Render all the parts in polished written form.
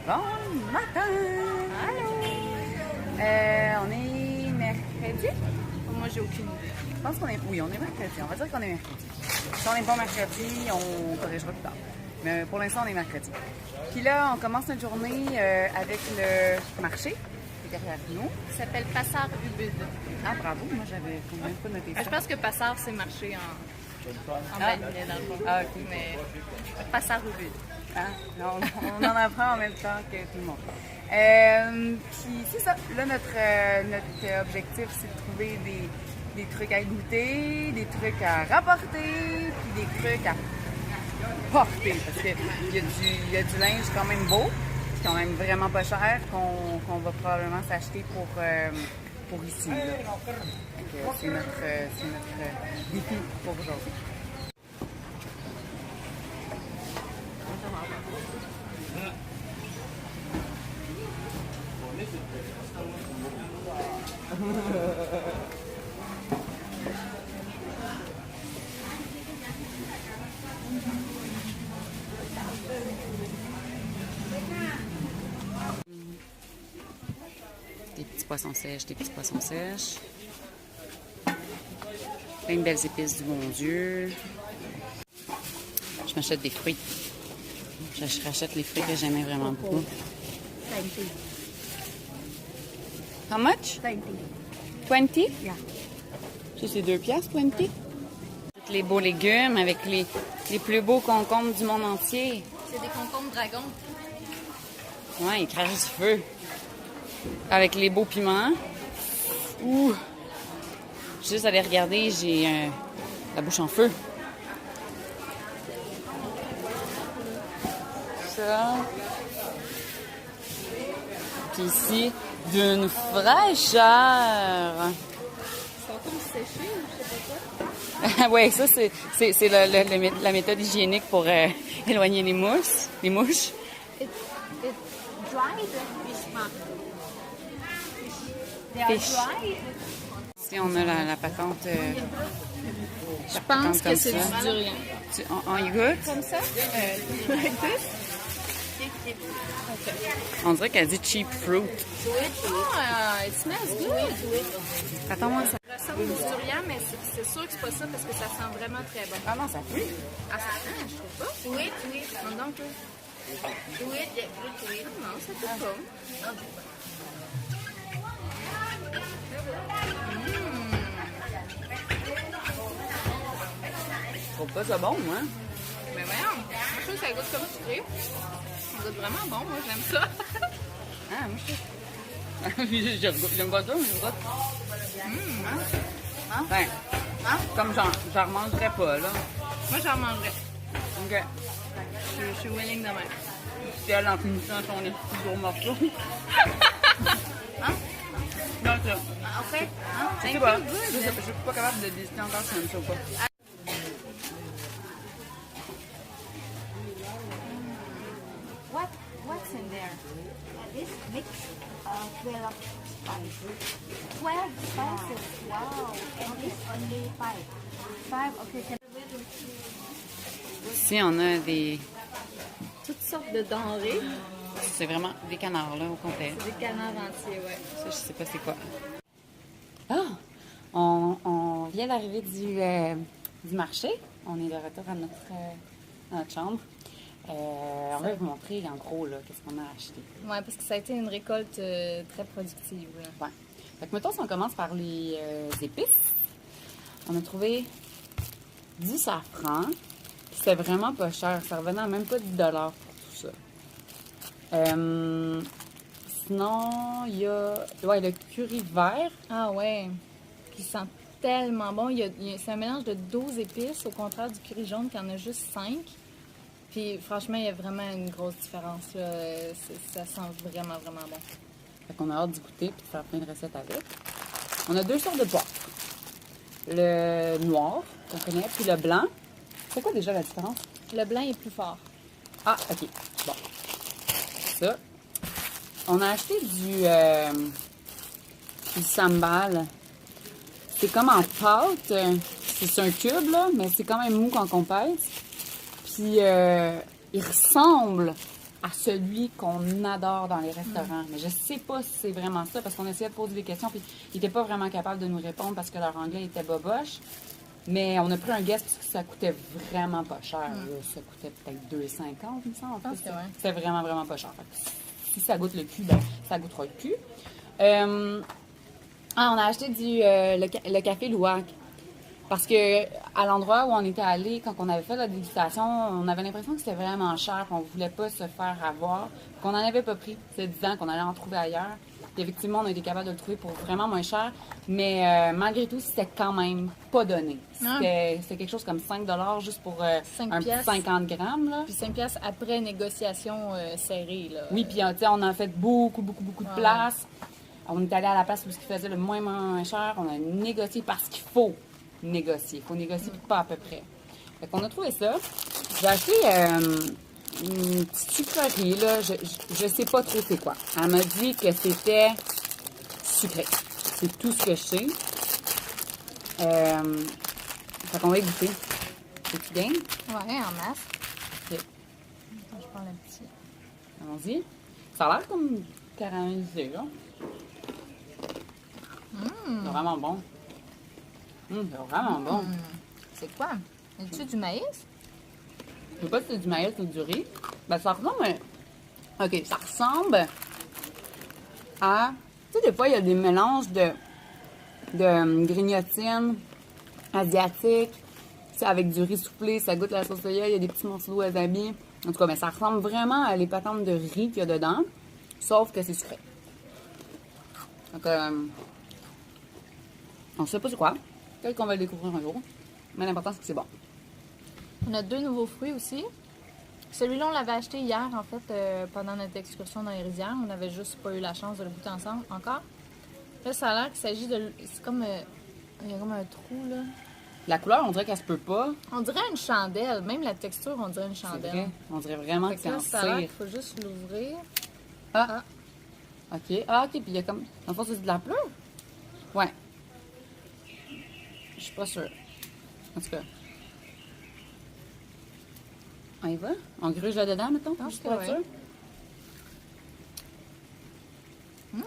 Bon matin! Allô? On est mercredi? Moi, j'ai aucune idée. Je pense qu'on est... Oui, on est mercredi. On va dire qu'on est mercredi. Si on n'est pas mercredi, on corrigera plus tard. Mais pour l'instant, on est mercredi. Puis là, on commence notre journée avec le marché qui est derrière nous. Ça s'appelle Passard Ubud. Ah, bravo! Moi, j'avais même pas noté ça. Je pense que Passard, c'est marché en Valais, dans le fond. Ah, OK. Mais Passard Ubud. Ah, on en apprend en même temps que tout le monde. Puis c'est ça. Là, notre objectif, c'est de trouver des trucs à goûter, des trucs à rapporter, puis des trucs à porter. Parce qu'il y a du linge quand même beau, puis quand même vraiment pas cher, qu'on va probablement s'acheter pour ici. Là. Donc, c'est notre défi pour aujourd'hui. Des petits poissons sèches, des petits poissons sèches. Plein de belles épices du bon Dieu. Je m'achète des fruits. Je rachète les fruits que j'aimais vraiment beaucoup. 20. How much? 20. 20? Yeah. Ça, c'est 2 piastres, 20? Tous les beaux légumes avec les plus beaux concombres du monde entier. C'est des concombres dragons. Ouais, ils crachent du feu. Avec les beaux piments. Ouh! Juste à les regarder, j'ai la bouche en feu. Ça. Puis ici, d'une fraîcheur. Ils sont comme séchés ou je sais pas quoi. Oui, ça, c'est la méthode hygiénique pour éloigner les mouches. It's dried fish mark. They are Fish. dried. Ici, on a la patente. Je pense que c'est comme ça. du durian. On y goûte? Comme ça? Like this? On dirait qu'elle dit cheap fruit. Ah, it smells good. Attends-moi ça. Ça ressemble au durian, mais c'est sûr que c'est pas ça parce que ça sent vraiment très bon. Ah non, ça pue. Ah, ça sent, je trouve pas. Oui. Non, donc, non, ça pue pas. Je trouve pas ça bon, moi. Mais voyons, moi, je trouve que ça goûte comme sucré. Ça goûte vraiment bon, moi, j'aime ça. Ah, moi, j'aime pas ça, mais je goûte. Hein? Ben, comme j'en remangerais pas, là. Moi, j'en mangerais. OK. Je suis willing de même. Si elle en finissant son petit gros morceau. Hein? Non, ça. OK. Je sais pas. Je suis pas capable de décider encore si j'aime ça ou pas. What's in there? This mix 12 spices. 12 spices. Wow. And this only 5. 5, OK. Ici, on a des... Toutes sortes de denrées. C'est vraiment des canards, là, au complet. C'est des canards entiers, ouais. Ça, je sais pas c'est quoi. Ah! On vient d'arriver du marché. On est de retour à notre chambre. On va vous montrer en gros là, qu'est-ce qu'on a acheté. Ouais, parce que ça a été une récolte très productive. Là. Ouais. Fait que mettons, si on commence par les épices, on a trouvé du safran. C'était vraiment pas cher. Ça revenait à même pas 10 $ pour tout ça. Sinon, il y a le curry vert. Ah ouais, qui sent tellement bon. C'est un mélange de 12 épices, au contraire du curry jaune qui en a juste 5. Puis franchement, il y a vraiment une grosse différence. Là. Ça sent vraiment, vraiment bon. Fait qu'on a hâte d'y goûter et de faire plein de recettes avec. On a 2 sortes de poivre. Le noir, qu'on connaît, puis le blanc. C'est quoi déjà la différence? Le blanc est plus fort. Ah, OK. Bon. Ça. On a acheté du sambal. C'est comme en pâte. C'est un cube, là, mais c'est quand même mou quand on pèse. Puis, il ressemble à celui qu'on adore dans les restaurants. Mais je sais pas si c'est vraiment ça, parce qu'on essayait de poser des questions, puis ils n'étaient pas vraiment capables de nous répondre parce que leur anglais était boboche. Mais on a pris un guess parce que ça coûtait vraiment pas cher. Là. Ça coûtait peut-être 2,50, il me semble. En fait, c'était vraiment, vraiment pas cher. Fait que si ça goûte le cul, ben ça goûtera le cul. On a acheté le café Louac. Parce que à l'endroit où on était allé, quand on avait fait la dégustation, on avait l'impression que c'était vraiment cher, qu'on voulait pas se faire avoir, qu'on n'en avait pas pris. C'est disant qu'on allait en trouver ailleurs. Puis effectivement, on a été capable de le trouver pour vraiment moins cher, mais malgré tout, c'était quand même pas donné. C'était quelque chose comme 5 $ juste pour un petit 50 grammes. Là. Puis 5 piastres après négociation serrée. Là. Oui, puis on a fait beaucoup de place. On est allé à la place où ce qui faisait le moins cher. On a négocié parce qu'il faut négocier. Il faut négocier pas à peu près. Fait qu'on a trouvé ça. J'ai acheté une petite sucrerie, là. Je sais pas trop c'est quoi. Elle m'a dit que c'était sucré. C'est tout ce que je sais. Fait qu'on va y goûter. C'est-tu bien? Ouais, en masse. OK. Attends, je prends le petit. Allons-y. Ça a l'air comme caramélisé, là. C'est vraiment bon. C'est vraiment bon. C'est quoi? Est-ce du maïs? Je sais pas si c'est du maïs ou du riz. Ben, ça ressemble OK, ça ressemble à... Tu sais, des fois, il y a des mélanges de grignotines asiatiques. C'est avec du riz soufflé, ça goûte la sauce soya, il y a des petits morceaux de wasabi. En tout cas, ben, ça ressemble vraiment à les patentes de riz qu'il y a dedans, sauf que c'est sucré. Donc, on sait pas c'est quoi. Peut-être qu'on va le découvrir un jour. Mais l'important, c'est que c'est bon. On a 2 nouveaux fruits aussi. Celui-là, on l'avait acheté hier, en fait, pendant notre excursion dans les rizières. On n'avait juste pas eu la chance de le goûter ensemble encore. Là, ça a l'air qu'il s'agit de... C'est comme... il y a comme un trou, là. La couleur, on dirait qu'elle se peut pas. On dirait une chandelle. Même la texture, on dirait une C'est chandelle. vrai. On dirait vraiment Fait que que c'est là, en ça a l'air cire. qu'il faut juste l'ouvrir. Ah! OK. Ah, OK. Puis il y a comme... En fait, c'est de la pleure? Ouais. Je suis pas sûre. En tout cas. On y va? On gruge là-dedans, mettons? pense Juste que pour être ouais. sûr?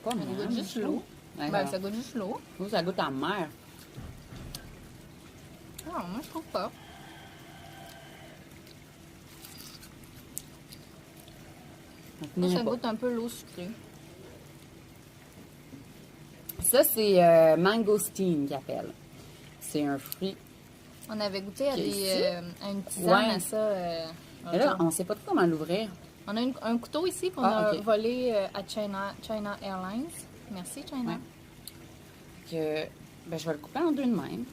Pas Ça mal, goûte juste je l'eau. trouve. Ouais, Ben, ça goûte juste l'eau. je trouve que ça goûte en mer. Non, moi, je trouve pas. Moi, ça goûte un peu l'eau sucrée. Ça, c'est mangosteen qu'ils appellent. C'est un fruit. On avait goûté à, Ici? à une tisane Ouais. à ça. Mais là, on sait pas trop comment l'ouvrir. On a un couteau ici qu'on Ah, a ok. volé à China Airlines. Merci, China. Ouais. Que, ben, je vais le couper en 2 de même.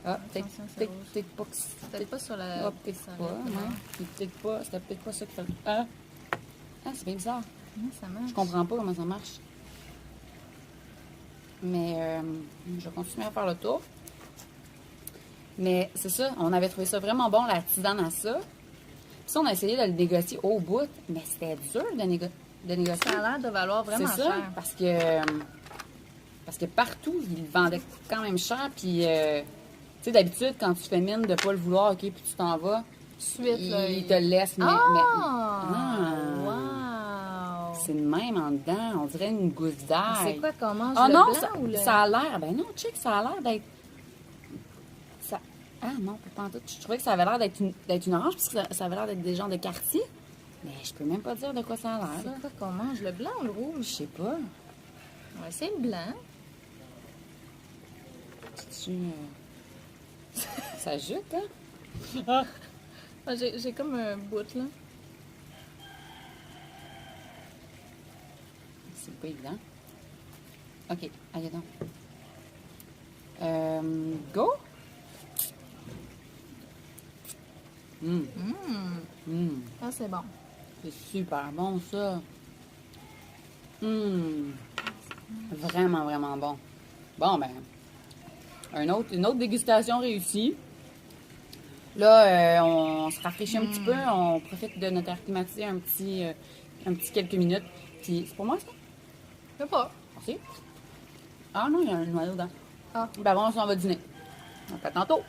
Ah, peut-être Attention, c'est rouge. peut-être pas que c'est... Peut-être pas sur la... Ah, peut-être sur pas, la- ouais. Puis peut-être pas, c'était peut-être pas ça qu'il fallait... Ah, c'est bien bizarre. Ça marche. Je comprends pas comment ça marche. Mais je vais continuer à faire le tour. Mais c'est ça, on avait trouvé ça vraiment bon, la tisane à ça. Puis ça, on a essayé de le négocier au bout, mais c'était dur de négocier. Ça a l'air de valoir vraiment C'est ça, cher. parce que partout, ils le vendaient quand même cher. Puis, tu sais, d'habitude, quand tu fais mine de pas le vouloir, OK, puis tu t'en vas, Suite, là, ils te laissent. Mais, Wow! c'est le même en dedans, on dirait une gousse d'ail. C'est quoi qu'on mange, Ah le non, blanc ou le... ça a l'air, ben non, check, ça a l'air d'être... Ah non, pas en tout. Je trouvais que ça avait l'air d'être une orange, parce que ça avait l'air d'être des genres de quartier. Mais je peux même pas dire de quoi ça a l'air. là. C'est quoi qu'on mange, le blanc ou le Je rouge? sais pas. On va essayer le blanc. Ça jute, hein? Ah, j'ai comme un bout, là. C'est pas évident. OK, allez donc. Go? Ah, c'est bon. C'est super bon, ça. Vraiment, vraiment bon. Bon, ben, une autre dégustation réussie. Là, on se rafraîchit un petit peu. On profite de notre air climatisé un petit quelques minutes. Puis, c'est pour moi, ça? Je sais pas. Merci. Ah non, il y a un noyau dedans. Ah. Ben bon, on s'en va dîner. Donc, à tantôt.